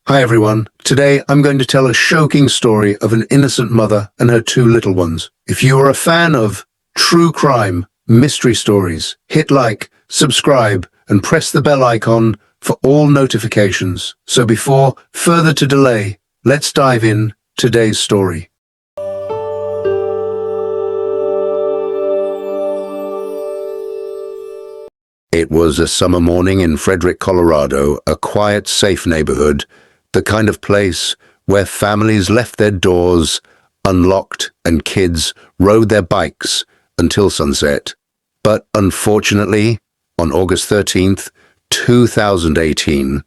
Hi everyone. Today I'm going to tell a shocking story of an innocent mother and her two little ones. If you are a fan of true crime, mystery stories, hit like, subscribe, and press the bell icon for all notifications. So before further to delay, let's dive in today's story. It was a summer morning in Frederick, Colorado, a quiet, safe neighborhood. The kind of place where families left their doors unlocked and kids rode their bikes until sunset. But unfortunately, on August 13th, 2018,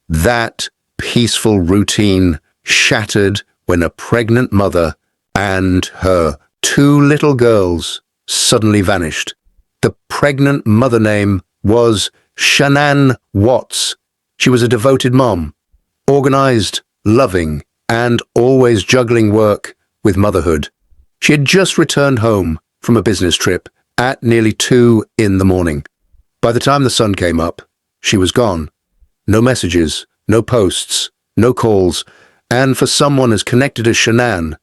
that peaceful routine shattered when a pregnant mother and her two little girls suddenly vanished. The pregnant mother name was Shanann Watts. She was a devoted mom, organized, loving, and always juggling work with motherhood. She had just returned home from a business trip at nearly 2 in the morning. By the time the sun came up, she was gone. No messages, no posts, no calls, and for someone as connected as Shanann,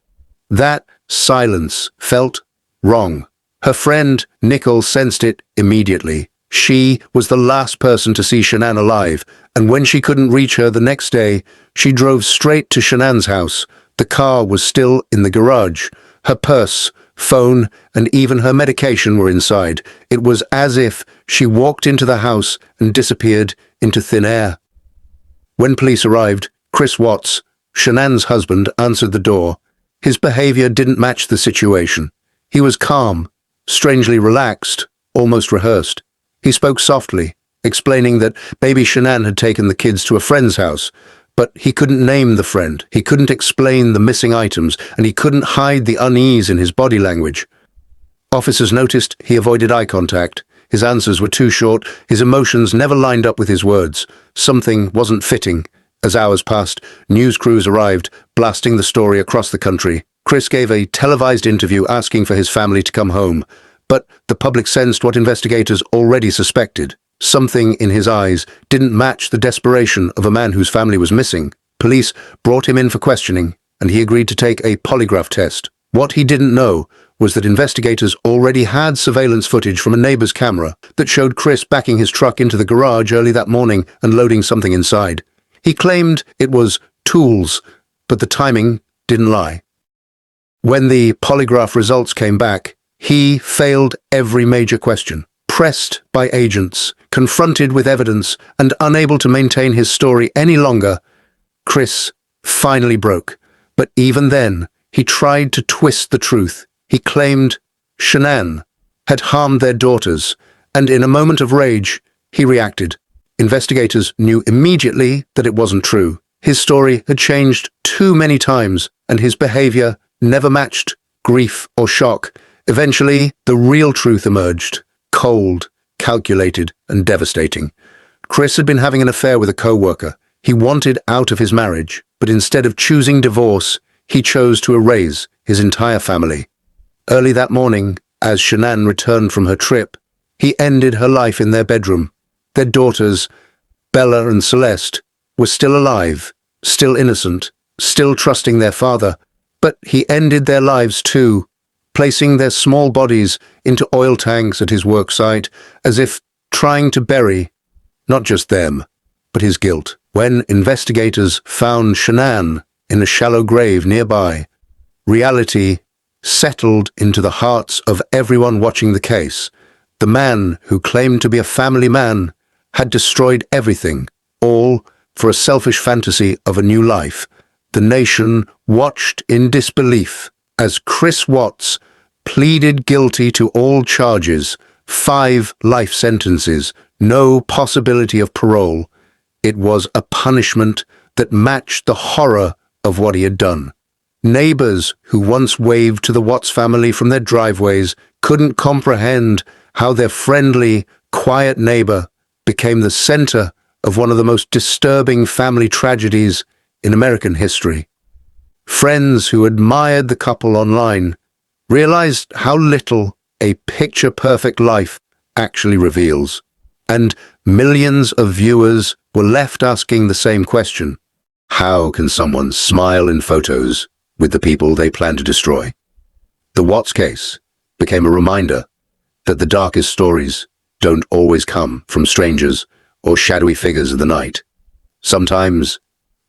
that silence felt wrong. Her friend Nicole sensed it immediately. She was the last person to see Shanann alive, and when she couldn't reach her the next day, she drove straight to Shanann's house. The car was still in the garage. Her purse, phone, and even her medication were inside. It was as if she walked into the house and disappeared into thin air. When police arrived, Chris Watts, Shanann's husband, answered the door. His behavior didn't match the situation. He was calm, strangely relaxed, almost rehearsed. He spoke softly, explaining that baby Shanann had taken the kids to a friend's house, but he couldn't name the friend, he couldn't explain the missing items, and he couldn't hide the unease in his body language. Officers noticed he avoided eye contact. His answers were too short, his emotions never lined up with his words. Something wasn't fitting. As hours passed, news crews arrived, blasting the story across the country. Chris gave a televised interview asking for his family to come home, but the public sensed what investigators already suspected. Something in his eyes didn't match the desperation of a man whose family was missing. Police brought him in for questioning, and he agreed to take a polygraph test. What he didn't know was that investigators already had surveillance footage from a neighbor's camera that showed Chris backing his truck into the garage early that morning and loading something inside. He claimed it was tools, but the timing didn't lie. When the polygraph results came back, he failed every major question. Pressed by agents, confronted with evidence, and unable to maintain his story any longer, Chris finally broke. But even then, he tried to twist the truth. He claimed Shanann had harmed their daughters, and in a moment of rage, he reacted. Investigators knew immediately that it wasn't true. His story had changed too many times, and his behavior never matched grief or shock. Eventually, the real truth emerged. Cold, calculated, and devastating. Chris had been having an affair with a co-worker. He wanted out of his marriage, but instead of choosing divorce, he chose to erase his entire family. Early that morning, as Shanann returned from her trip, he ended her life in their bedroom. Their daughters, Bella and Celeste, were still alive, still innocent, still trusting their father, but he ended their lives too, placing their small bodies into oil tanks at his work site, as if trying to bury not just them, but his guilt. When investigators found Shanann in a shallow grave nearby, reality settled into the hearts of everyone watching the case. The man who claimed to be a family man had destroyed everything, all for a selfish fantasy of a new life. The nation watched in disbelief as Chris Watts pleaded guilty to all charges, 5 life sentences, no possibility of parole. It was a punishment that matched the horror of what he had done. Neighbors who once waved to the Watts family from their driveways couldn't comprehend how their friendly, quiet neighbor became the center of one of the most disturbing family tragedies in American history. Friends who admired the couple online realized how little a picture-perfect life actually reveals, and millions of viewers were left asking the same question. How can someone smile in photos with the people they plan to destroy? The Watts case became a reminder that the darkest stories don't always come from strangers or shadowy figures of the night. Sometimes,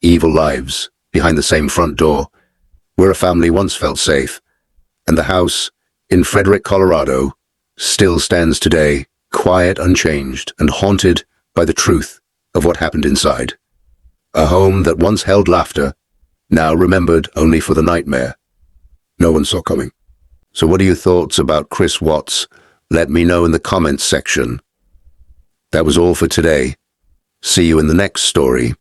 evil lives behind the same front door, where a family once felt safe, and the house in Frederick, Colorado, still stands today, quiet, unchanged, and haunted by the truth of what happened inside. A home that once held laughter, now remembered only for the nightmare no one saw coming. So what are your thoughts about Chris Watts? Let me know in the comments section. That was all for today. See you in the next story.